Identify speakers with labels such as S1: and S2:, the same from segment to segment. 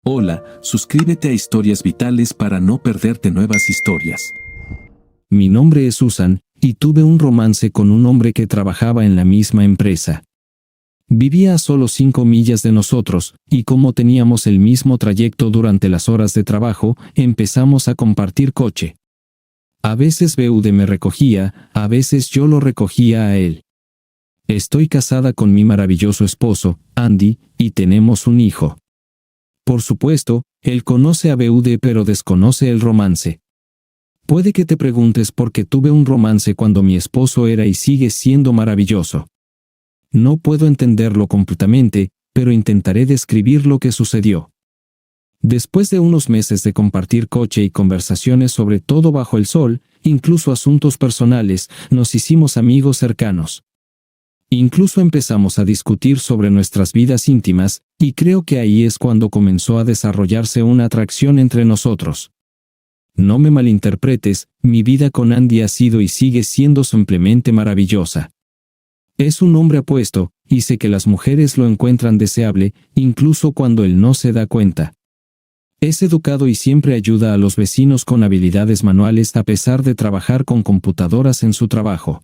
S1: Hola, suscríbete a Historias Vitales para no perderte nuevas historias.
S2: Mi nombre es Susan, y tuve un romance con un hombre que trabajaba en la misma empresa. Vivía a solo 5 millas de nosotros, y como teníamos el mismo trayecto durante las horas de trabajo, empezamos a compartir coche. A veces Beude me recogía, a veces yo lo recogía a él. Estoy casada con mi maravilloso esposo, Andy, y tenemos un hijo. Por supuesto, él conoce a Beude pero desconoce el romance. Puede que te preguntes por qué tuve un romance cuando mi esposo era y sigue siendo maravilloso. No puedo entenderlo completamente, pero intentaré describir lo que sucedió. Después de unos meses de compartir coche y conversaciones sobre todo bajo el sol, incluso asuntos personales, nos hicimos amigos cercanos. Incluso empezamos a discutir sobre nuestras vidas íntimas, y creo que ahí es cuando comenzó a desarrollarse una atracción entre nosotros. No me malinterpretes, mi vida con Andy ha sido y sigue siendo simplemente maravillosa. Es un hombre apuesto, y sé que las mujeres lo encuentran deseable, incluso cuando él no se da cuenta. Es educado y siempre ayuda a los vecinos con habilidades manuales a pesar de trabajar con computadoras en su trabajo.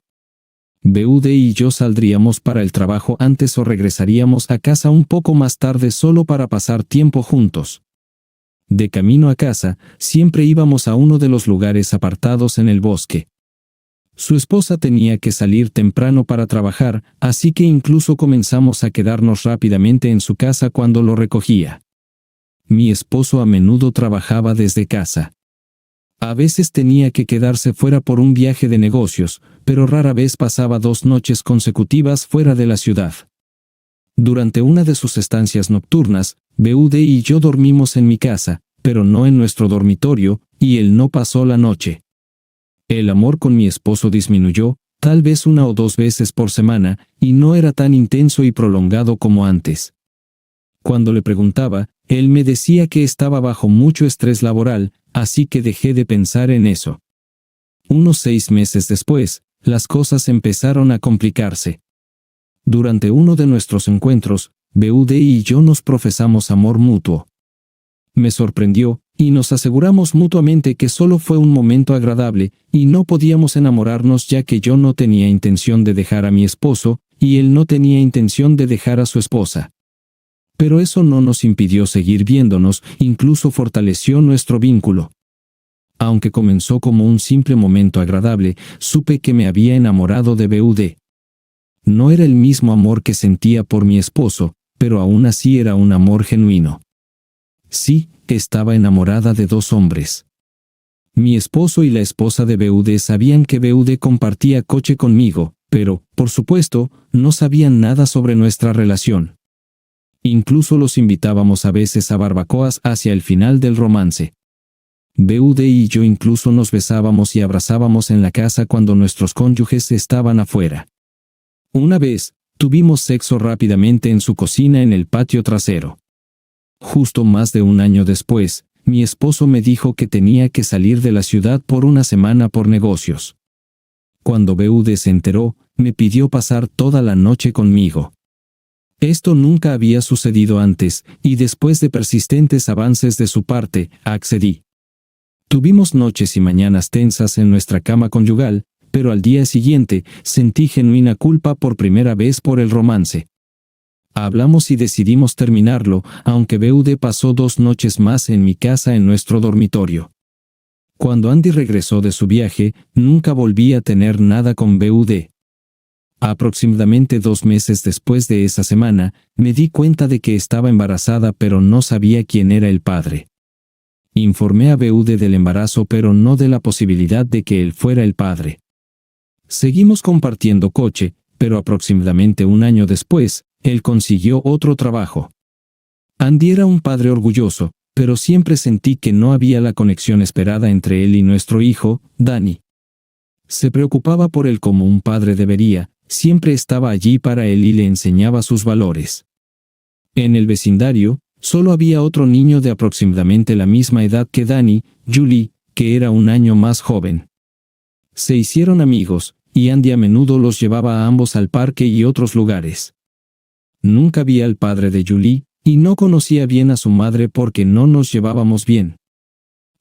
S2: Beude y yo saldríamos para el trabajo antes o regresaríamos a casa un poco más tarde solo para pasar tiempo juntos. De camino a casa, siempre íbamos a uno de los lugares apartados en el bosque. Su esposa tenía que salir temprano para trabajar, así que incluso comenzamos a quedarnos rápidamente en su casa cuando lo recogía. Mi esposo a menudo trabajaba desde casa. A veces tenía que quedarse fuera por un viaje de negocios, pero rara vez pasaba 2 noches consecutivas fuera de la ciudad. Durante una de sus estancias nocturnas, Beude y yo dormimos en mi casa, pero no en nuestro dormitorio, y él no pasó la noche. El amor con mi esposo disminuyó, tal vez 1 o 2 veces por semana, y no era tan intenso y prolongado como antes. Cuando le preguntaba, él me decía que estaba bajo mucho estrés laboral, así que dejé de pensar en eso. Unos 6 meses después, las cosas empezaron a complicarse. Durante uno de nuestros encuentros, Beude y yo nos profesamos amor mutuo. Me sorprendió, y nos aseguramos mutuamente que solo fue un momento agradable, y no podíamos enamorarnos ya que yo no tenía intención de dejar a mi esposo, y él no tenía intención de dejar a su esposa. Pero eso no nos impidió seguir viéndonos, incluso fortaleció nuestro vínculo. Aunque comenzó como un simple momento agradable, supe que me había enamorado de Beude. No era el mismo amor que sentía por mi esposo, pero aún así era un amor genuino. Sí, estaba enamorada de 2 hombres. Mi esposo y la esposa de Beude sabían que Beude compartía coche conmigo, pero, por supuesto, no sabían nada sobre nuestra relación. Incluso los invitábamos a veces a barbacoas hacia el final del romance. Beude y yo incluso nos besábamos y abrazábamos en la casa cuando nuestros cónyuges estaban afuera. Una vez, tuvimos sexo rápidamente en su cocina en el patio trasero. Justo más de 1 año después, mi esposo me dijo que tenía que salir de la ciudad por 1 semana por negocios. Cuando Beude se enteró, me pidió pasar toda la noche conmigo. Esto nunca había sucedido antes, y después de persistentes avances de su parte, accedí. Tuvimos noches y mañanas tensas en nuestra cama conyugal, pero al día siguiente, sentí genuina culpa por primera vez por el romance. Hablamos y decidimos terminarlo, aunque Beude pasó 2 noches más en mi casa en nuestro dormitorio. Cuando Andy regresó de su viaje, nunca volví a tener nada con Beude. Aproximadamente 2 meses después de esa semana, me di cuenta de que estaba embarazada pero no sabía quién era el padre. Informé a Beude del embarazo pero no de la posibilidad de que él fuera el padre. Seguimos compartiendo coche, pero aproximadamente 1 año después, él consiguió otro trabajo. Andy era un padre orgulloso, pero siempre sentí que no había la conexión esperada entre él y nuestro hijo, Danny. Se preocupaba por él como un padre debería, siempre estaba allí para él y le enseñaba sus valores. En el vecindario, solo había otro niño de aproximadamente la misma edad que Danny, Julie, que era 1 año más joven. Se hicieron amigos, y Andy a menudo los llevaba a ambos al parque y otros lugares. Nunca vi al padre de Julie, y no conocía bien a su madre porque no nos llevábamos bien.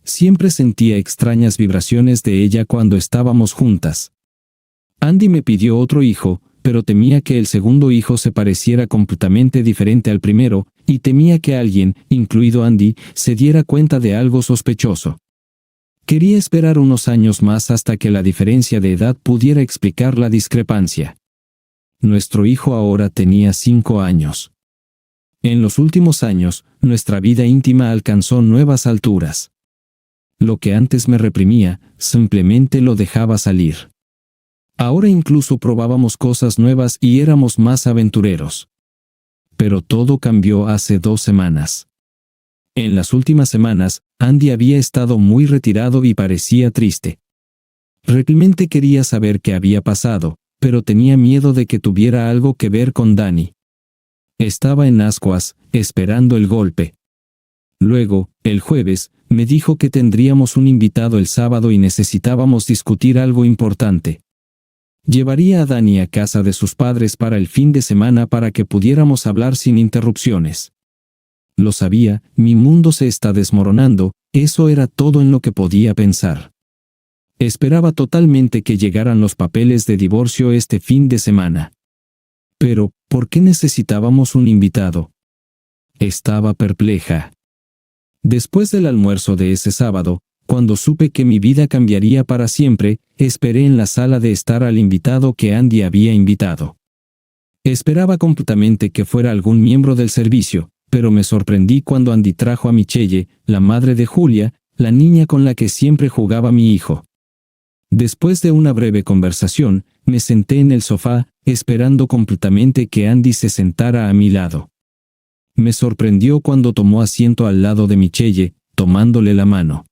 S2: Siempre sentía extrañas vibraciones de ella cuando estábamos juntas. Andy me pidió otro hijo, pero temía que el segundo hijo se pareciera completamente diferente al primero, y temía que alguien, incluido Andy, se diera cuenta de algo sospechoso. Quería esperar unos años más hasta que la diferencia de edad pudiera explicar la discrepancia. Nuestro hijo ahora tenía 5 años. En los últimos años, nuestra vida íntima alcanzó nuevas alturas. Lo que antes me reprimía, simplemente lo dejaba salir. Ahora incluso probábamos cosas nuevas y éramos más aventureros. Pero todo cambió hace 2 semanas. En las últimas semanas, Andy había estado muy retirado y parecía triste. Realmente quería saber qué había pasado, pero tenía miedo de que tuviera algo que ver con Danny. Estaba en ascuas, esperando el golpe. Luego, el jueves, me dijo que tendríamos un invitado el sábado y necesitábamos discutir algo importante. Llevaría a Danny a casa de sus padres para el fin de semana para que pudiéramos hablar sin interrupciones. Lo sabía, mi mundo se está desmoronando, eso era todo en lo que podía pensar. Esperaba totalmente que llegaran los papeles de divorcio este fin de semana. Pero, ¿por qué necesitábamos un invitado? Estaba perpleja. Después del almuerzo de ese sábado, cuando supe que mi vida cambiaría para siempre, esperé en la sala de estar al invitado que Andy había invitado. Esperaba completamente que fuera algún miembro del servicio, pero me sorprendí cuando Andy trajo a Michelle, la madre de Julia, la niña con la que siempre jugaba mi hijo. Después de una breve conversación, me senté en el sofá, esperando completamente que Andy se sentara a mi lado. Me sorprendió cuando tomó asiento al lado de Michelle, tomándole la mano.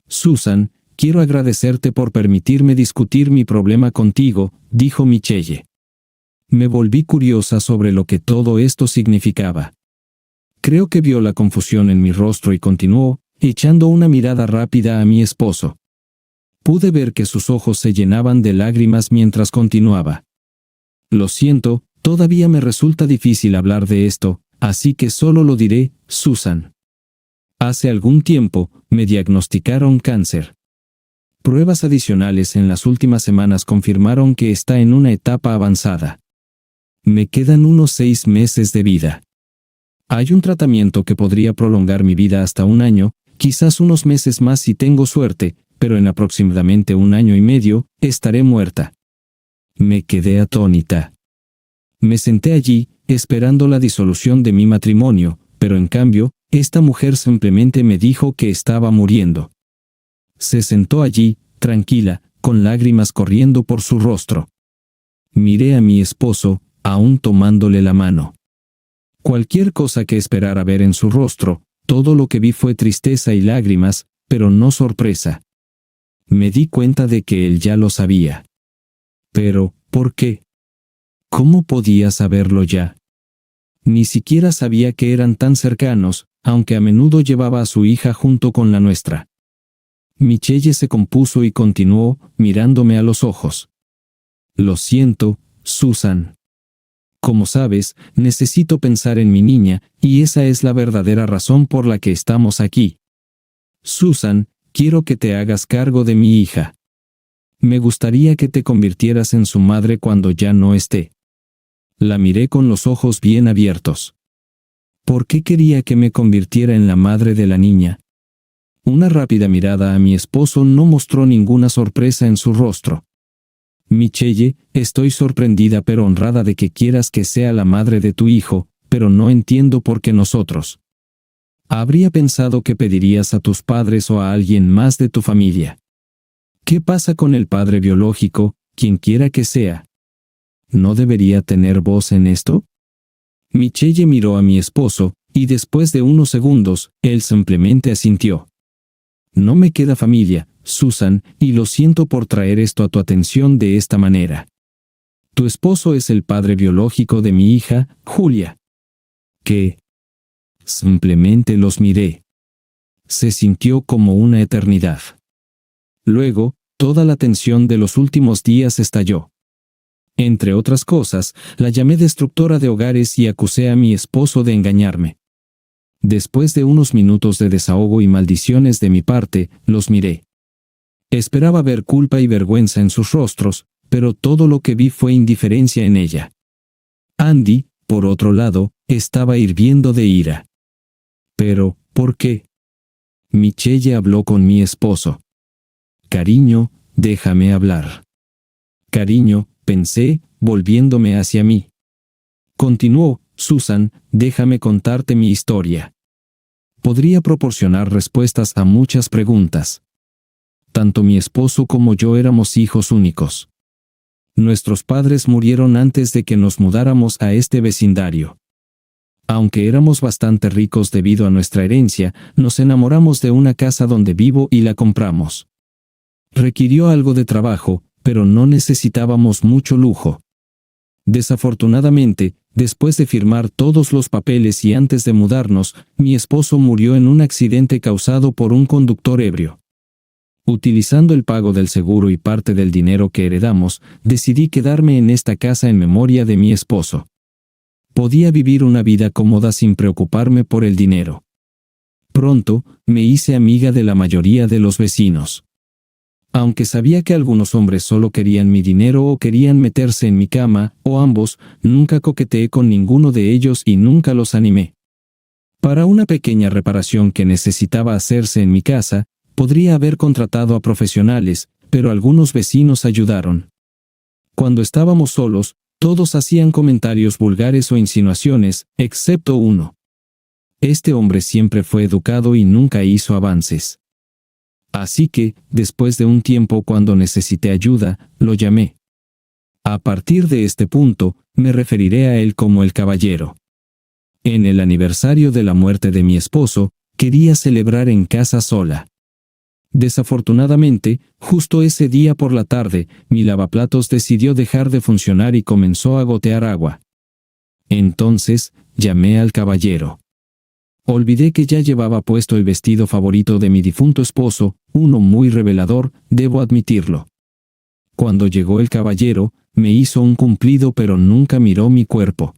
S2: «Susan, quiero agradecerte por permitirme discutir mi problema contigo», dijo Michelle. Me volví curiosa sobre lo que todo esto significaba. Creo que vio la confusión en mi rostro y continuó, echando una mirada rápida a mi esposo. Pude ver que sus ojos se llenaban de lágrimas mientras continuaba. «Lo siento, todavía me resulta difícil hablar de esto, así que solo lo diré, Susan. Hace algún tiempo, me diagnosticaron cáncer. Pruebas adicionales en las últimas semanas confirmaron que está en una etapa avanzada. Me quedan unos 6 meses de vida. Hay un tratamiento que podría prolongar mi vida hasta 1 año, quizás unos meses más si tengo suerte, pero en aproximadamente 1 año y medio, estaré muerta». Me quedé atónita. Me senté allí, esperando la disolución de mi matrimonio, pero en cambio, esta mujer simplemente me dijo que estaba muriendo. Se sentó allí, tranquila, con lágrimas corriendo por su rostro. Miré a mi esposo, aún tomándole la mano. Cualquier cosa que esperara ver en su rostro, todo lo que vi fue tristeza y lágrimas, pero no sorpresa. Me di cuenta de que él ya lo sabía. Pero, ¿por qué? ¿Cómo podía saberlo ya? Ni siquiera sabía que eran tan cercanos, aunque a menudo llevaba a su hija junto con la nuestra. Michelle se compuso y continuó, mirándome a los ojos. «Lo siento, Susan. Como sabes, necesito pensar en mi niña, y esa es la verdadera razón por la que estamos aquí. Susan, quiero que te hagas cargo de mi hija. Me gustaría que te convirtieras en su madre cuando ya no esté». La miré con los ojos bien abiertos. ¿Por qué quería que me convirtiera en la madre de la niña? Una rápida mirada a mi esposo no mostró ninguna sorpresa en su rostro. «Michelle, estoy sorprendida pero honrada de que quieras que sea la madre de tu hijo, pero no entiendo por qué nosotros. Habría pensado que pedirías a tus padres o a alguien más de tu familia. ¿Qué pasa con el padre biológico, quien quiera que sea? ¿No debería tener voz en esto?» Michelle miró a mi esposo, y después de unos segundos, él simplemente asintió. «No me queda familia, Susan, y lo siento por traer esto a tu atención de esta manera. Tu esposo es el padre biológico de mi hija, Julia». ¿Qué? Simplemente los miré. Se sintió como una eternidad. Luego, toda la tensión de los últimos días estalló. Entre otras cosas, la llamé destructora de hogares y acusé a mi esposo de engañarme. Después de unos minutos de desahogo y maldiciones de mi parte, los miré. Esperaba ver culpa y vergüenza en sus rostros, pero todo lo que vi fue indiferencia en ella. Andy, por otro lado, estaba hirviendo de ira. Pero, ¿por qué? Michelle habló con mi esposo. Cariño, déjame hablar. Cariño, pensé, volviéndome hacia mí. Continuó, Susan, déjame contarte mi historia. Podría proporcionar respuestas a muchas preguntas. Tanto mi esposo como yo éramos hijos únicos. Nuestros padres murieron antes de que nos mudáramos a este vecindario. Aunque éramos bastante ricos debido a nuestra herencia, nos enamoramos de una casa donde vivo y la compramos. Requirió algo de trabajo, pero no necesitábamos mucho lujo. Desafortunadamente, después de firmar todos los papeles y antes de mudarnos, mi esposo murió en un accidente causado por un conductor ebrio. Utilizando el pago del seguro y parte del dinero que heredamos, decidí quedarme en esta casa en memoria de mi esposo. Podía vivir una vida cómoda sin preocuparme por el dinero. Pronto, me hice amiga de la mayoría de los vecinos. Aunque sabía que algunos hombres solo querían mi dinero o querían meterse en mi cama, o ambos, nunca coqueteé con ninguno de ellos y nunca los animé. Para una pequeña reparación que necesitaba hacerse en mi casa, podría haber contratado a profesionales, pero algunos vecinos ayudaron. Cuando estábamos solos, todos hacían comentarios vulgares o insinuaciones, excepto uno. Este hombre siempre fue educado y nunca hizo avances. Así que, después de un tiempo cuando necesité ayuda, lo llamé. A partir de este punto, me referiré a él como el caballero. En el aniversario de la muerte de mi esposo, quería celebrar en casa sola. Desafortunadamente, justo ese día por la tarde, mi lavaplatos decidió dejar de funcionar y comenzó a gotear agua. Entonces, llamé al caballero. Olvidé que ya llevaba puesto el vestido favorito de mi difunto esposo, uno muy revelador, debo admitirlo. Cuando llegó el caballero, me hizo un cumplido pero nunca miró mi cuerpo.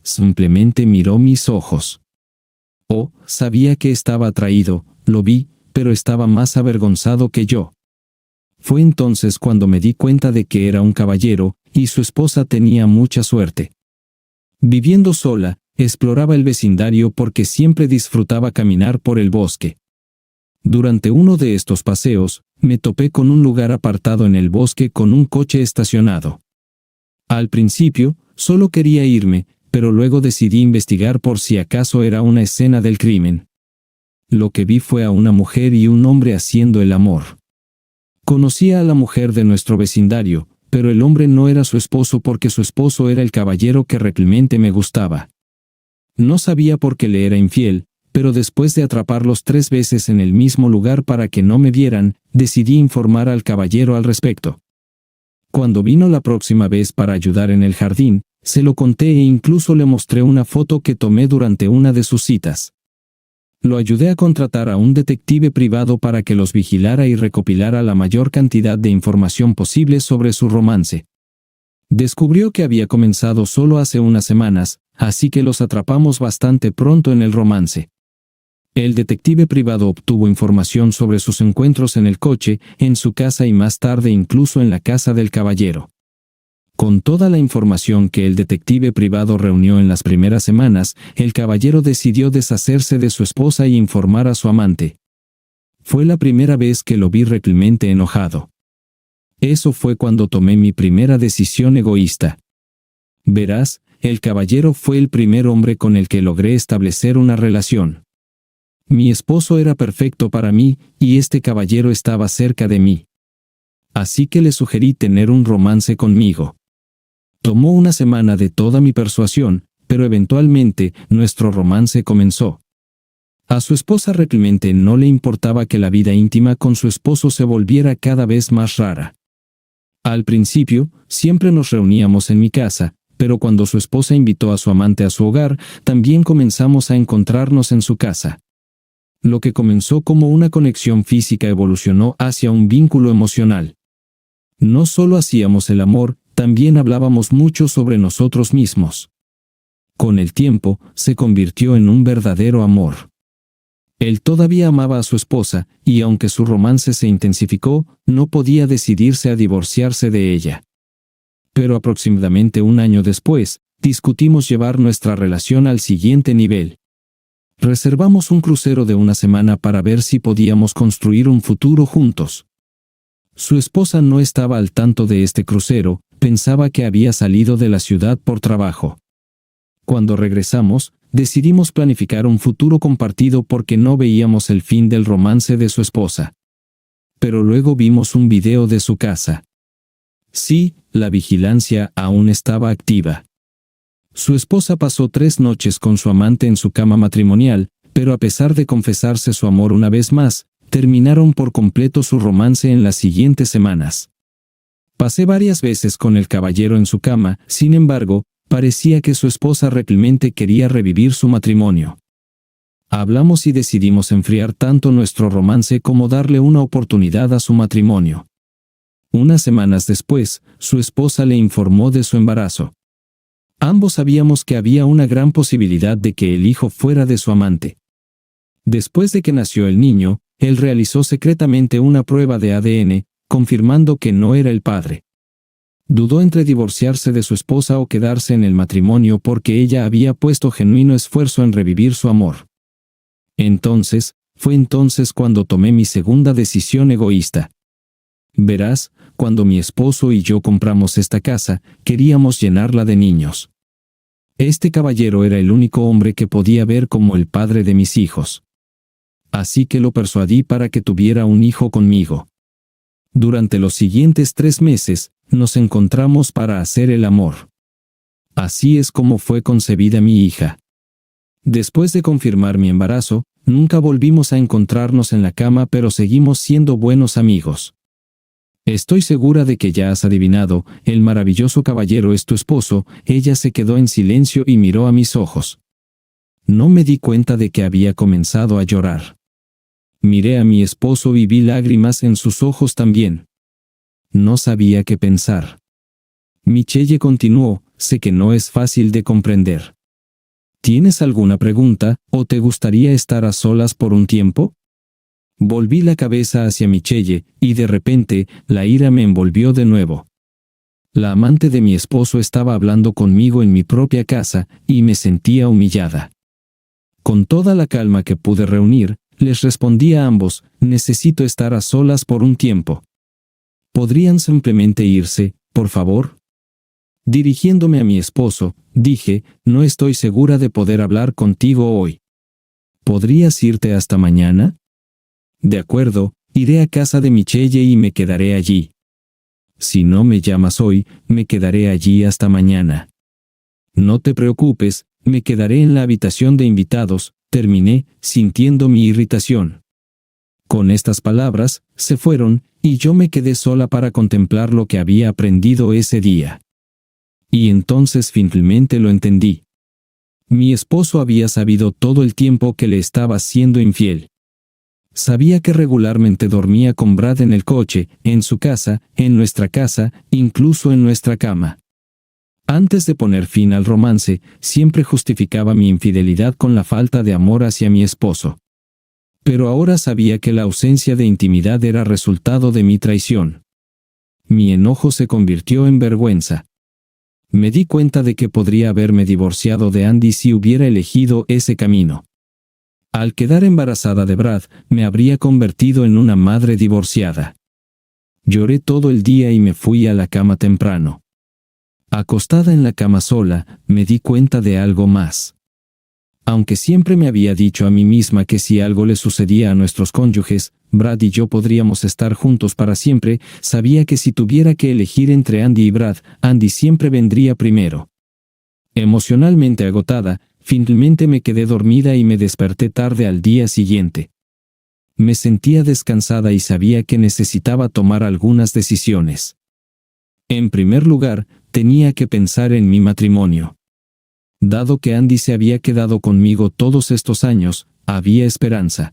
S2: Simplemente miró mis ojos. Oh, sabía que estaba atraído, lo vi, pero estaba más avergonzado que yo. Fue entonces cuando me di cuenta de que era un caballero, y su esposa tenía mucha suerte. Viviendo sola, exploraba el vecindario porque siempre disfrutaba caminar por el bosque. Durante uno de estos paseos, me topé con un lugar apartado en el bosque con un coche estacionado. Al principio, solo quería irme, pero luego decidí investigar por si acaso era una escena del crimen. Lo que vi fue a una mujer y un hombre haciendo el amor. Conocía a la mujer de nuestro vecindario, pero el hombre no era su esposo porque su esposo era el caballero que realmente me gustaba. No sabía por qué le era infiel, pero después de atraparlos 3 veces en el mismo lugar para que no me vieran, decidí informar al caballero al respecto. Cuando vino la próxima vez para ayudar en el jardín, se lo conté e incluso le mostré una foto que tomé durante una de sus citas. Lo ayudé a contratar a un detective privado para que los vigilara y recopilara la mayor cantidad de información posible sobre su romance. Descubrió que había comenzado solo hace unas semanas, así que los atrapamos bastante pronto en el romance. El detective privado obtuvo información sobre sus encuentros en el coche, en su casa y más tarde incluso en la casa del caballero. Con toda la información que el detective privado reunió en las primeras semanas, el caballero decidió deshacerse de su esposa y informar a su amante. Fue la primera vez que lo vi realmente enojado. Eso fue cuando tomé mi primera decisión egoísta. Verás, el caballero fue el primer hombre con el que logré establecer una relación. Mi esposo era perfecto para mí, y este caballero estaba cerca de mí. Así que le sugerí tener un romance conmigo. Tomó una semana de toda mi persuasión, pero eventualmente nuestro romance comenzó. A su esposa realmente no le importaba que la vida íntima con su esposo se volviera cada vez más rara. Al principio, siempre nos reuníamos en mi casa, pero cuando su esposa invitó a su amante a su hogar, también comenzamos a encontrarnos en su casa. Lo que comenzó como una conexión física evolucionó hacia un vínculo emocional. No solo hacíamos el amor, también hablábamos mucho sobre nosotros mismos. Con el tiempo, se convirtió en un verdadero amor. Él todavía amaba a su esposa, y aunque su romance se intensificó, no podía decidirse a divorciarse de ella. Pero aproximadamente un año después, discutimos llevar nuestra relación al siguiente nivel. Reservamos un crucero de una semana para ver si podíamos construir un futuro juntos. Su esposa no estaba al tanto de este crucero, pensaba que había salido de la ciudad por trabajo. Cuando regresamos, decidimos planificar un futuro compartido porque no veíamos el fin del romance de su esposa. Pero luego vimos un video de su casa. Sí, la vigilancia aún estaba activa. Su esposa pasó 3 noches con su amante en su cama matrimonial, pero a pesar de confesarse su amor una vez más, terminaron por completo su romance en las siguientes semanas. Pasé varias veces con el caballero en su cama, sin embargo, parecía que su esposa realmente quería revivir su matrimonio. Hablamos y decidimos enfriar tanto nuestro romance como darle una oportunidad a su matrimonio. Unas semanas después, su esposa le informó de su embarazo. Ambos sabíamos que había una gran posibilidad de que el hijo fuera de su amante. Después de que nació el niño, él realizó secretamente una prueba de ADN, confirmando que no era el padre. Dudó entre divorciarse de su esposa o quedarse en el matrimonio porque ella había puesto genuino esfuerzo en revivir su amor. Fue entonces cuando tomé mi segunda decisión egoísta. Verás, cuando mi esposo y yo compramos esta casa, queríamos llenarla de niños. Este caballero era el único hombre que podía ver como el padre de mis hijos. Así que lo persuadí para que tuviera un hijo conmigo. Durante los siguientes 3 meses, nos encontramos para hacer el amor. Así es como fue concebida mi hija. Después de confirmar mi embarazo, nunca volvimos a encontrarnos en la cama, pero seguimos siendo buenos amigos. Estoy segura de que ya has adivinado, el maravilloso caballero es tu esposo. Ella se quedó en silencio y miró a mis ojos. No me di cuenta de que había comenzado a llorar. Miré a mi esposo y vi lágrimas en sus ojos también. No sabía qué pensar. Michelle continuó, sé que no es fácil de comprender. ¿Tienes alguna pregunta, o te gustaría estar a solas por un tiempo? Volví la cabeza hacia Michelle, y de repente, la ira me envolvió de nuevo. La amante de mi esposo estaba hablando conmigo en mi propia casa, y me sentía humillada. Con toda la calma que pude reunir, les respondí a ambos, necesito estar a solas por un tiempo. ¿Podrían simplemente irse, por favor? Dirigiéndome a mi esposo, dije, no estoy segura de poder hablar contigo hoy. ¿Podrías irte hasta mañana? De acuerdo, iré a casa de Michelle y me quedaré allí. Si no me llamas hoy, me quedaré allí hasta mañana. No te preocupes, me quedaré en la habitación de invitados, terminé, sintiendo mi irritación. Con estas palabras, se fueron, y yo me quedé sola para contemplar lo que había aprendido ese día. Y entonces finalmente lo entendí. Mi esposo había sabido todo el tiempo que le estaba siendo infiel. Sabía que regularmente dormía con Brad en el coche, en su casa, en nuestra casa, incluso en nuestra cama. Antes de poner fin al romance, siempre justificaba mi infidelidad con la falta de amor hacia mi esposo. Pero ahora sabía que la ausencia de intimidad era resultado de mi traición. Mi enojo se convirtió en vergüenza. Me di cuenta de que podría haberme divorciado de Andy si hubiera elegido ese camino. Al quedar embarazada de Brad, me habría convertido en una madre divorciada. Lloré todo el día y me fui a la cama temprano. Acostada en la cama sola, me di cuenta de algo más. Aunque siempre me había dicho a mí misma que si algo le sucedía a nuestros cónyuges, Brad y yo podríamos estar juntos para siempre, sabía que si tuviera que elegir entre Andy y Brad, Andy siempre vendría primero. Emocionalmente agotada, finalmente me quedé dormida y me desperté tarde al día siguiente. Me sentía descansada y sabía que necesitaba tomar algunas decisiones. En primer lugar, tenía que pensar en mi matrimonio. Dado que Andy se había quedado conmigo todos estos años, había esperanza.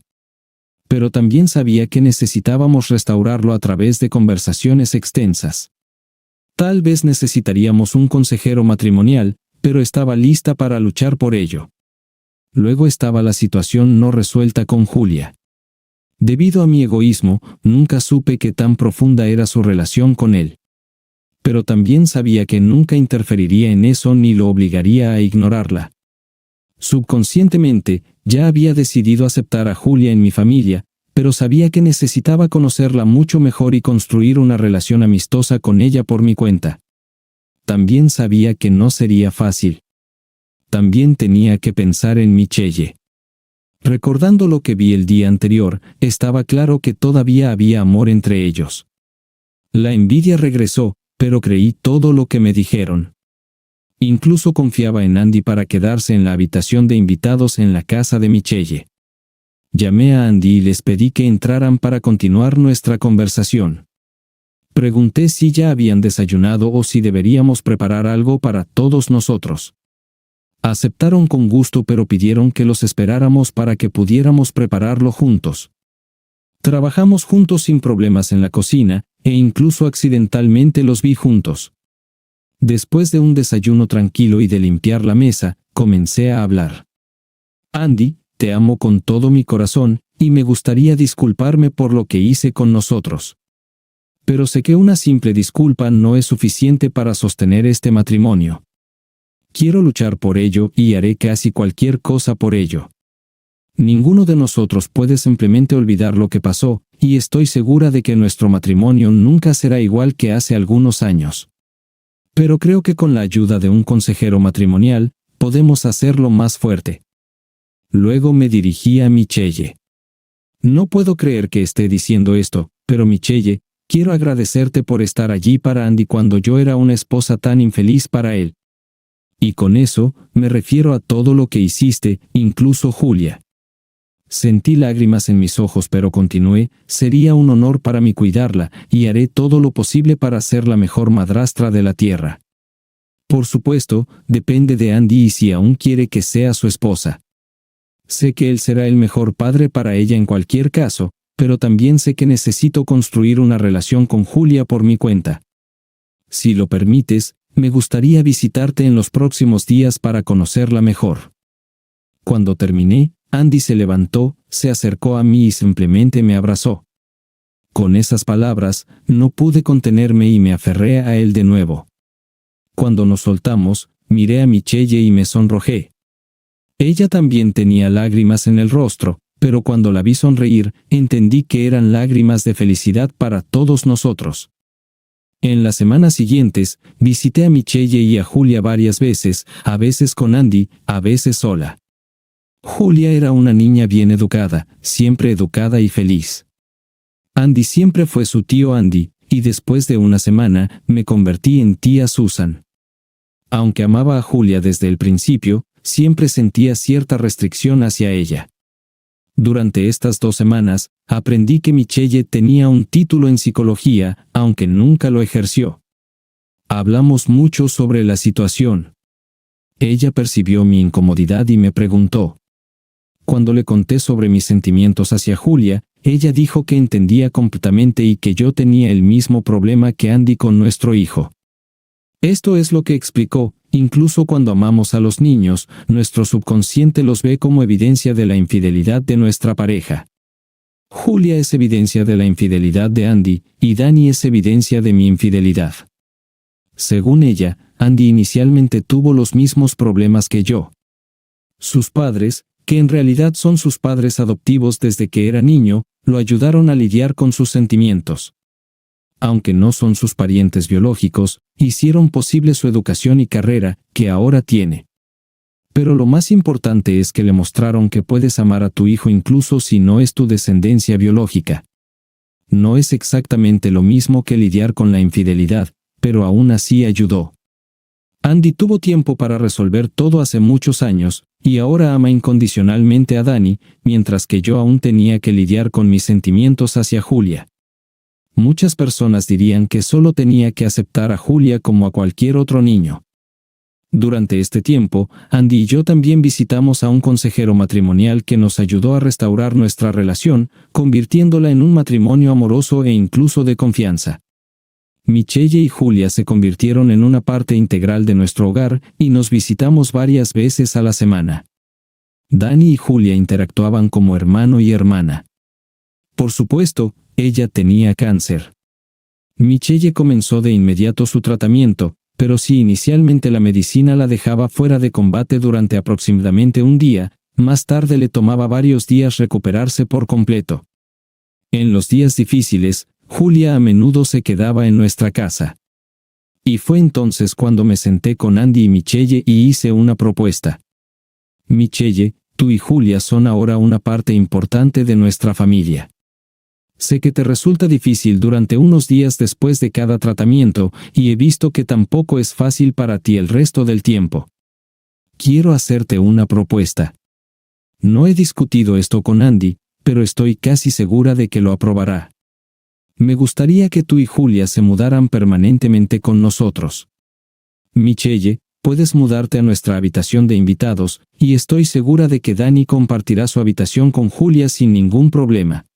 S2: Pero también sabía que necesitábamos restaurarlo a través de conversaciones extensas. Tal vez necesitaríamos un consejero matrimonial, pero estaba lista para luchar por ello. Luego estaba la situación no resuelta con Julia. Debido a mi egoísmo, nunca supe qué tan profunda era su relación con él. Pero también sabía que nunca interferiría en eso ni lo obligaría a ignorarla. Subconscientemente, ya había decidido aceptar a Julia en mi familia, pero sabía que necesitaba conocerla mucho mejor y construir una relación amistosa con ella por mi cuenta. También sabía que no sería fácil. También tenía que pensar en Michelle. Recordando lo que vi el día anterior, estaba claro que todavía había amor entre ellos. La envidia regresó, pero creí todo lo que me dijeron. Incluso confiaba en Andy para quedarse en la habitación de invitados en la casa de Michelle. Llamé a Andy y les pedí que entraran para continuar nuestra conversación. Pregunté si ya habían desayunado o si deberíamos preparar algo para todos nosotros. Aceptaron con gusto, pero pidieron que los esperáramos para que pudiéramos prepararlo juntos. Trabajamos juntos sin problemas en la cocina, e incluso accidentalmente los vi juntos. Después de un desayuno tranquilo y de limpiar la mesa, comencé a hablar. Andy, te amo con todo mi corazón, y me gustaría disculparme por lo que hice con nosotros. Pero sé que una simple disculpa no es suficiente para sostener este matrimonio. Quiero luchar por ello y haré casi cualquier cosa por ello. Ninguno de nosotros puede simplemente olvidar lo que pasó, y estoy segura de que nuestro matrimonio nunca será igual que hace algunos años. Pero creo que con la ayuda de un consejero matrimonial, podemos hacerlo más fuerte. Luego me dirigí a Michelle. No puedo creer que esté diciendo esto, pero Michelle, quiero agradecerte por estar allí para Andy cuando yo era una esposa tan infeliz para él. Y con eso, me refiero a todo lo que hiciste, incluso Julia. Sentí lágrimas en mis ojos, pero continué, sería un honor para mí cuidarla, y haré todo lo posible para ser la mejor madrastra de la tierra. Por supuesto, depende de Andy y si aún quiere que sea su esposa. Sé que él será el mejor padre para ella en cualquier caso, pero también sé que necesito construir una relación con Julia por mi cuenta. Si lo permites, me gustaría visitarte en los próximos días para conocerla mejor. Cuando terminé, Andy se levantó, se acercó a mí y simplemente me abrazó. Con esas palabras, no pude contenerme y me aferré a él de nuevo. Cuando nos soltamos, miré a Michelle y me sonrojé. Ella también tenía lágrimas en el rostro, pero cuando la vi sonreír, entendí que eran lágrimas de felicidad para todos nosotros. En las semanas siguientes, visité a Michelle y a Julia varias veces, a veces con Andy, a veces sola. Julia era una niña bien educada, siempre educada y feliz. Andy siempre fue su tío Andy, y después de una semana, me convertí en tía Susan. Aunque amaba a Julia desde el principio, siempre sentía cierta restricción hacia ella. Durante estas 2 semanas, aprendí que Michelle tenía un título en psicología, aunque nunca lo ejerció. Hablamos mucho sobre la situación. Ella percibió mi incomodidad y me preguntó. Cuando le conté sobre mis sentimientos hacia Julia, ella dijo que entendía completamente y que yo tenía el mismo problema que Andy con nuestro hijo. Esto es lo que explicó. Incluso cuando amamos a los niños, nuestro subconsciente los ve como evidencia de la infidelidad de nuestra pareja. Julia es evidencia de la infidelidad de Andy, y Danny es evidencia de mi infidelidad. Según ella, Andy inicialmente tuvo los mismos problemas que yo. Sus padres, que en realidad son sus padres adoptivos desde que era niño, lo ayudaron a lidiar con sus sentimientos. Aunque no son sus parientes biológicos, hicieron posible su educación y carrera, que ahora tiene. Pero lo más importante es que le mostraron que puedes amar a tu hijo incluso si no es tu descendencia biológica. No es exactamente lo mismo que lidiar con la infidelidad, pero aún así ayudó. Andy tuvo tiempo para resolver todo hace muchos años, y ahora ama incondicionalmente a Danny, mientras que yo aún tenía que lidiar con mis sentimientos hacia Julia. Muchas personas dirían que solo tenía que aceptar a Julia como a cualquier otro niño. Durante este tiempo, Andy y yo también visitamos a un consejero matrimonial que nos ayudó a restaurar nuestra relación, convirtiéndola en un matrimonio amoroso e incluso de confianza. Michelle y Julia se convirtieron en una parte integral de nuestro hogar y nos visitamos varias veces a la semana. Dani y Julia interactuaban como hermano y hermana. Por supuesto, ella tenía cáncer. Michelle comenzó de inmediato su tratamiento, pero si inicialmente la medicina la dejaba fuera de combate durante aproximadamente un día, más tarde le tomaba varios días recuperarse por completo. En los días difíciles, Julia a menudo se quedaba en nuestra casa. Y fue entonces cuando me senté con Andy y Michelle y hice una propuesta. Michelle, tú y Julia son ahora una parte importante de nuestra familia. Sé que te resulta difícil durante unos días después de cada tratamiento, y he visto que tampoco es fácil para ti el resto del tiempo. Quiero hacerte una propuesta. No he discutido esto con Andy, pero estoy casi segura de que lo aprobará. Me gustaría que tú y Julia se mudaran permanentemente con nosotros. Michelle, puedes mudarte a nuestra habitación de invitados, y estoy segura de que Dani compartirá su habitación con Julia sin ningún problema.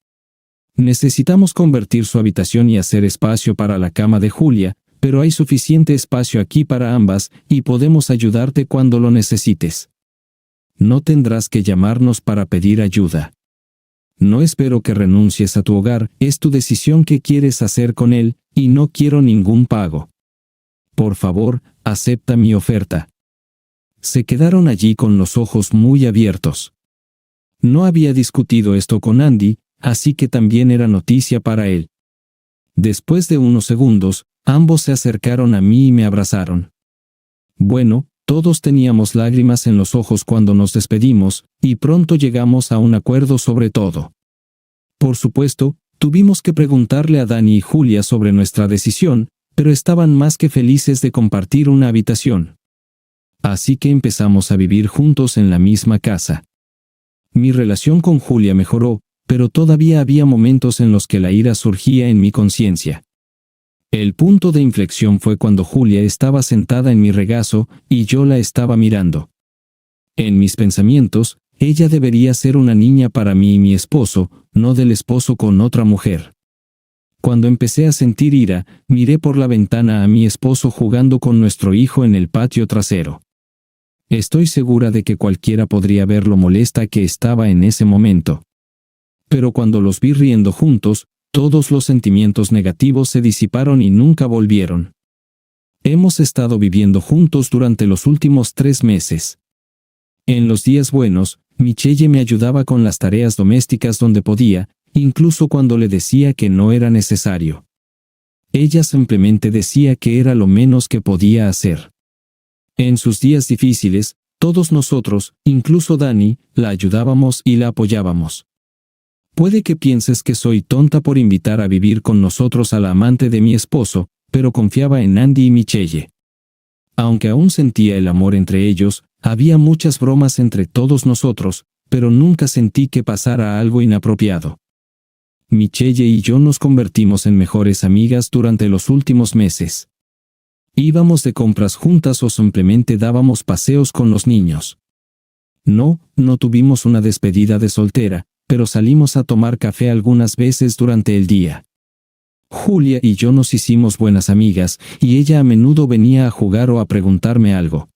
S2: Necesitamos convertir su habitación y hacer espacio para la cama de Julia, pero hay suficiente espacio aquí para ambas, y podemos ayudarte cuando lo necesites. No tendrás que llamarnos para pedir ayuda. No espero que renuncies a tu hogar, es tu decisión qué quieres hacer con él, y no quiero ningún pago. Por favor, acepta mi oferta. Se quedaron allí con los ojos muy abiertos. No había discutido esto con Andy, así que también era noticia para él. Después de unos segundos, ambos se acercaron a mí y me abrazaron. Bueno, todos teníamos lágrimas en los ojos cuando nos despedimos, y pronto llegamos a un acuerdo sobre todo. Por supuesto, tuvimos que preguntarle a Dani y Julia sobre nuestra decisión, pero estaban más que felices de compartir una habitación. Así que empezamos a vivir juntos en la misma casa. Mi relación con Julia mejoró, pero todavía había momentos en los que la ira surgía en mi conciencia. El punto de inflexión fue cuando Julia estaba sentada en mi regazo y yo la estaba mirando. En mis pensamientos, ella debería ser una niña para mí y mi esposo, no del esposo con otra mujer. Cuando empecé a sentir ira, miré por la ventana a mi esposo jugando con nuestro hijo en el patio trasero. Estoy segura de que cualquiera podría ver lo molesta que estaba en ese momento. Pero cuando los vi riendo juntos, todos los sentimientos negativos se disiparon y nunca volvieron. Hemos estado viviendo juntos durante los últimos 3 meses. En los días buenos, Michelle me ayudaba con las tareas domésticas donde podía, incluso cuando le decía que no era necesario. Ella simplemente decía que era lo menos que podía hacer. En sus días difíciles, todos nosotros, incluso Dani, la ayudábamos y la apoyábamos. Puede que pienses que soy tonta por invitar a vivir con nosotros a la amante de mi esposo, pero confiaba en Andy y Michelle. Aunque aún sentía el amor entre ellos, había muchas bromas entre todos nosotros, pero nunca sentí que pasara algo inapropiado. Michelle y yo nos convertimos en mejores amigas durante los últimos meses. Íbamos de compras juntas o simplemente dábamos paseos con los niños. No tuvimos una despedida de soltera, pero salimos a tomar café algunas veces durante el día. Julia y yo nos hicimos buenas amigas, y ella a menudo venía a jugar o a preguntarme algo.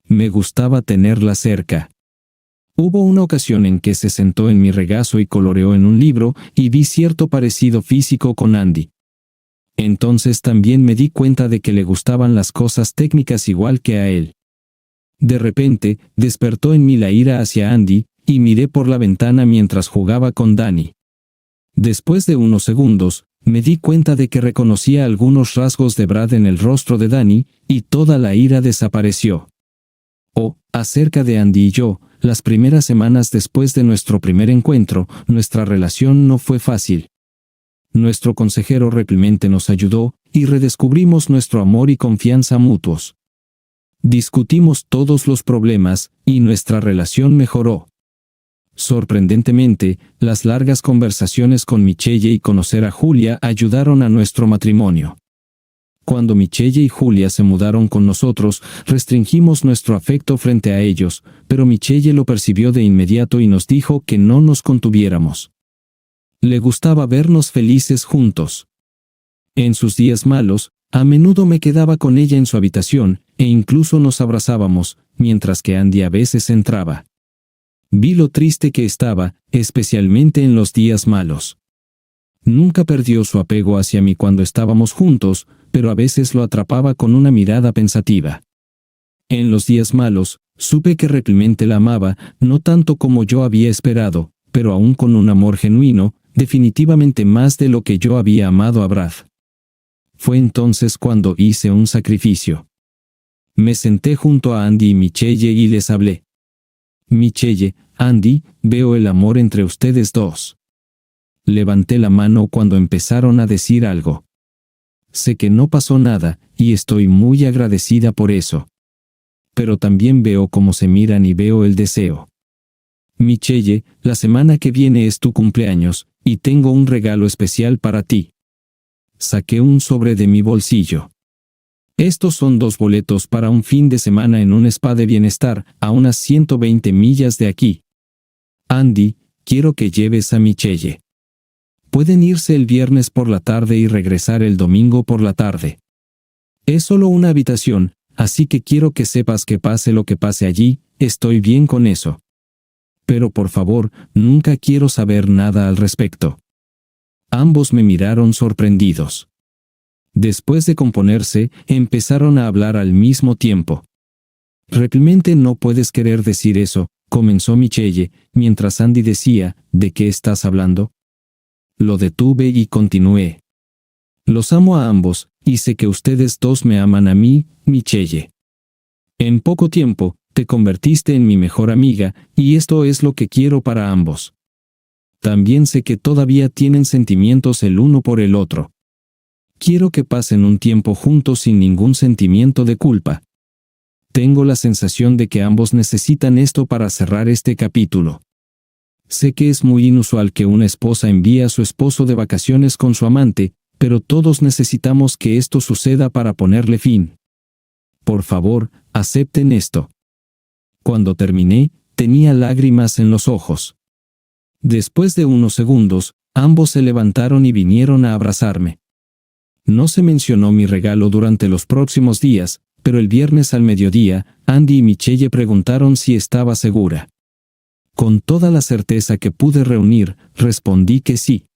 S2: Me gustaba tenerla cerca. Hubo una ocasión en que se sentó en mi regazo y coloreó en un libro, y vi cierto parecido físico con Andy. Entonces también me di cuenta de que le gustaban las cosas técnicas igual que a él. De repente, despertó en mí la ira hacia Andy, y miré por la ventana mientras jugaba con Dani. Después de unos segundos, me di cuenta de que reconocía algunos rasgos de Brad en el rostro de Dani, y toda la ira desapareció. Acerca de Andy y yo, las primeras semanas después de nuestro primer encuentro, nuestra relación no fue fácil. Nuestro consejero Clemente nos ayudó, y redescubrimos nuestro amor y confianza mutuos. Discutimos todos los problemas, y nuestra relación mejoró. Sorprendentemente, las largas conversaciones con Michelle y conocer a Julia ayudaron a nuestro matrimonio. Cuando Michelle y Julia se mudaron con nosotros, restringimos nuestro afecto frente a ellos, pero Michelle lo percibió de inmediato y nos dijo que no nos contuviéramos. Le gustaba vernos felices juntos. En sus días malos, a menudo me quedaba con ella en su habitación, e incluso nos abrazábamos, mientras que Andy a veces entraba. Vi lo triste que estaba, especialmente en los días malos. Nunca perdió su apego hacia mí cuando estábamos juntos, pero a veces lo atrapaba con una mirada pensativa. En los días malos, supe que realmente la amaba, no tanto como yo había esperado, pero aún con un amor genuino, definitivamente más de lo que yo había amado a Brad. Fue entonces cuando hice un sacrificio. Me senté junto a Andy y Michelle y les hablé. Michelle, Andy, veo el amor entre ustedes dos. Levanté la mano cuando empezaron a decir algo. Sé que no pasó nada, y estoy muy agradecida por eso. Pero también veo cómo se miran y veo el deseo. Michelle, la semana que viene es tu cumpleaños, y tengo un regalo especial para ti. Saqué un sobre de mi bolsillo. Estos son 2 boletos para un fin de semana en un spa de bienestar, a unas 120 millas de aquí. Andy, quiero que lleves a Michelle. Pueden irse el viernes por la tarde y regresar el domingo por la tarde. Es solo una habitación, así que quiero que sepas que pase lo que pase allí, estoy bien con eso. Pero por favor, nunca quiero saber nada al respecto. Ambos me miraron sorprendidos. Después de componerse, empezaron a hablar al mismo tiempo. «Realmente no puedes querer decir eso», comenzó Michelle, mientras Andy decía, «¿de qué estás hablando?». Lo detuve y continué. «Los amo a ambos, y sé que ustedes dos me aman a mí, Michelle. En poco tiempo, te convertiste en mi mejor amiga, y esto es lo que quiero para ambos. También sé que todavía tienen sentimientos el uno por el otro. Quiero que pasen un tiempo juntos sin ningún sentimiento de culpa. Tengo la sensación de que ambos necesitan esto para cerrar este capítulo. Sé que es muy inusual que una esposa envíe a su esposo de vacaciones con su amante, pero todos necesitamos que esto suceda para ponerle fin. Por favor, acepten esto». Cuando terminé, tenía lágrimas en los ojos. Después de unos segundos, ambos se levantaron y vinieron a abrazarme. No se mencionó mi regalo durante los próximos días, pero el viernes al mediodía, Andy y Michelle preguntaron si estaba segura. Con toda la certeza que pude reunir, respondí que sí.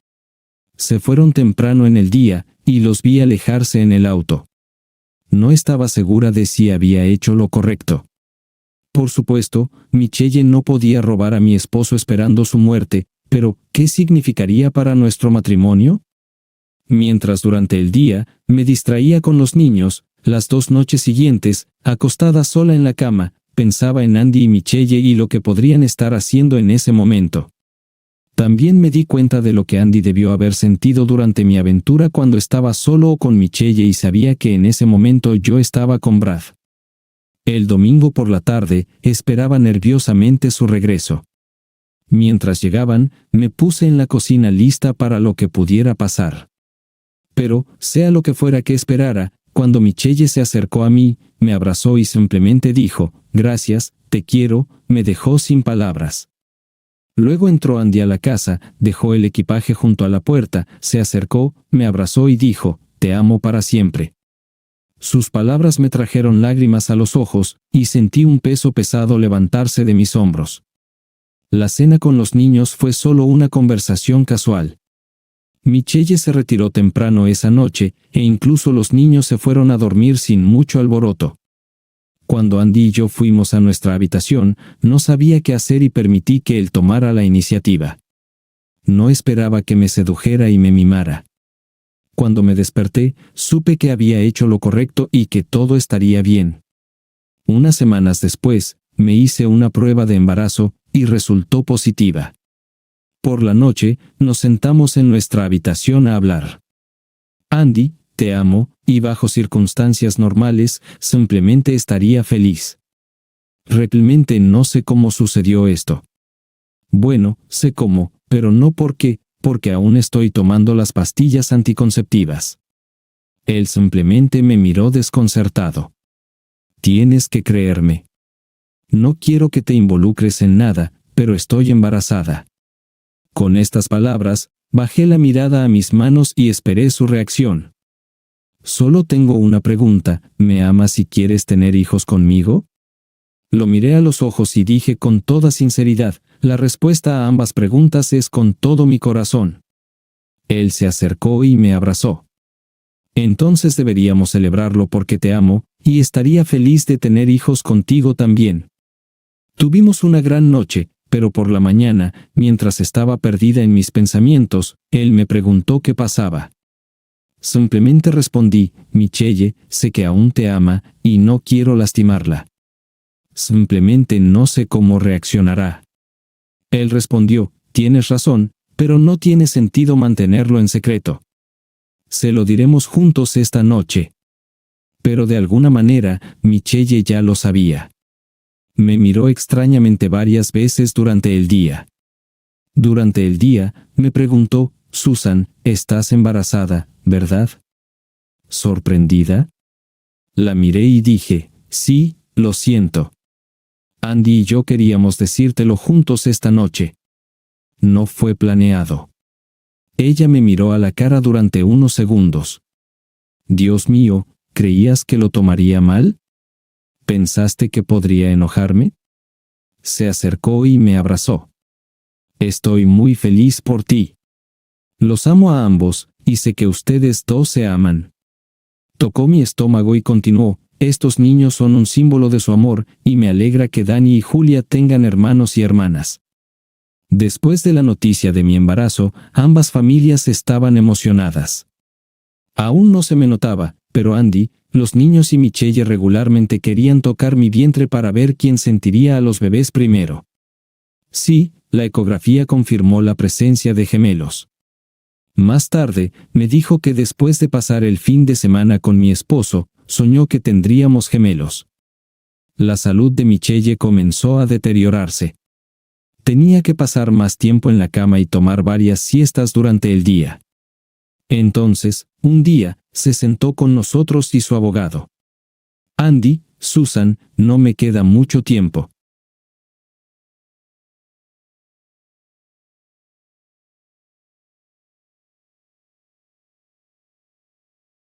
S2: Se fueron temprano en el día, y los vi alejarse en el auto. No estaba segura de si había hecho lo correcto. Por supuesto, Michelle no podía robar a mi esposo esperando su muerte, pero ¿qué significaría para nuestro matrimonio? Mientras durante el día, me distraía con los niños, las 2 noches siguientes, acostada sola en la cama, pensaba en Andy y Michelle y lo que podrían estar haciendo en ese momento. También me di cuenta de lo que Andy debió haber sentido durante mi aventura cuando estaba solo o con Michelle y sabía que en ese momento yo estaba con Brad. El domingo por la tarde, esperaba nerviosamente su regreso. Mientras llegaban, me puse en la cocina lista para lo que pudiera pasar. Pero, sea lo que fuera que esperara, cuando Michelle se acercó a mí, me abrazó y simplemente dijo, «Gracias, te quiero», me dejó sin palabras. Luego entró Andy a la casa, dejó el equipaje junto a la puerta, se acercó, me abrazó y dijo, «Te amo para siempre». Sus palabras me trajeron lágrimas a los ojos, y sentí un peso pesado levantarse de mis hombros. La cena con los niños fue solo una conversación casual. Michelle se retiró temprano esa noche, e incluso los niños se fueron a dormir sin mucho alboroto. Cuando Andy y yo fuimos a nuestra habitación, no sabía qué hacer y permití que él tomara la iniciativa. No esperaba que me sedujera y me mimara. Cuando me desperté, supe que había hecho lo correcto y que todo estaría bien. Unas semanas después, me hice una prueba de embarazo, y resultó positiva. Por la noche, nos sentamos en nuestra habitación a hablar. «Andy, te amo, y bajo circunstancias normales, simplemente estaría feliz. Realmente no sé cómo sucedió esto. Bueno, sé cómo, pero no por qué, porque aún estoy tomando las pastillas anticonceptivas». Él simplemente me miró desconcertado. «Tienes que creerme. No quiero que te involucres en nada, pero estoy embarazada». Con estas palabras, bajé la mirada a mis manos y esperé su reacción. Solo tengo una pregunta, ¿me amas y quieres tener hijos conmigo? Lo miré a los ojos y dije con toda sinceridad, la respuesta a ambas preguntas es con todo mi corazón. Él se acercó y me abrazó. Entonces deberíamos celebrarlo porque te amo, y estaría feliz de tener hijos contigo también. Tuvimos una gran noche, pero por la mañana, mientras estaba perdida en mis pensamientos, él me preguntó qué pasaba. Simplemente respondí, Michelle, sé que aún te ama, y no quiero lastimarla. Simplemente no sé cómo reaccionará. Él respondió, tienes razón, pero no tiene sentido mantenerlo en secreto. Se lo diremos juntos esta noche. Pero de alguna manera, Michelle ya lo sabía. Me miró extrañamente varias veces durante el día. Durante el día, me preguntó, Susan, estás embarazada, ¿verdad? ¿Sorprendida? La miré y dije, sí, lo siento. Andy y yo queríamos decírtelo juntos esta noche. No fue planeado. Ella me miró a la cara durante unos segundos. Dios mío, ¿creías que lo tomaría mal? ¿Pensaste que podría enojarme? Se acercó y me abrazó. Estoy muy feliz por ti. Los amo a ambos, y sé que ustedes dos se aman. Tocó mi estómago y continuó, estos niños son un símbolo de su amor, y me alegra que Dani y Julia tengan hermanos y hermanas. Después de la noticia de mi embarazo, ambas familias estaban emocionadas. Aún no se me notaba, pero Andy, los niños y Michelle regularmente querían tocar mi vientre para ver quién sentiría a los bebés primero. Sí, la ecografía confirmó la presencia de gemelos. Más tarde, me dijo que después de pasar el fin de semana con mi esposo, soñó que tendríamos gemelos. La salud de Michelle comenzó a deteriorarse. Tenía que pasar más tiempo en la cama y tomar varias siestas durante el día. Entonces, un día, se sentó con nosotros y su abogado. Andy, Susan, no me queda mucho tiempo.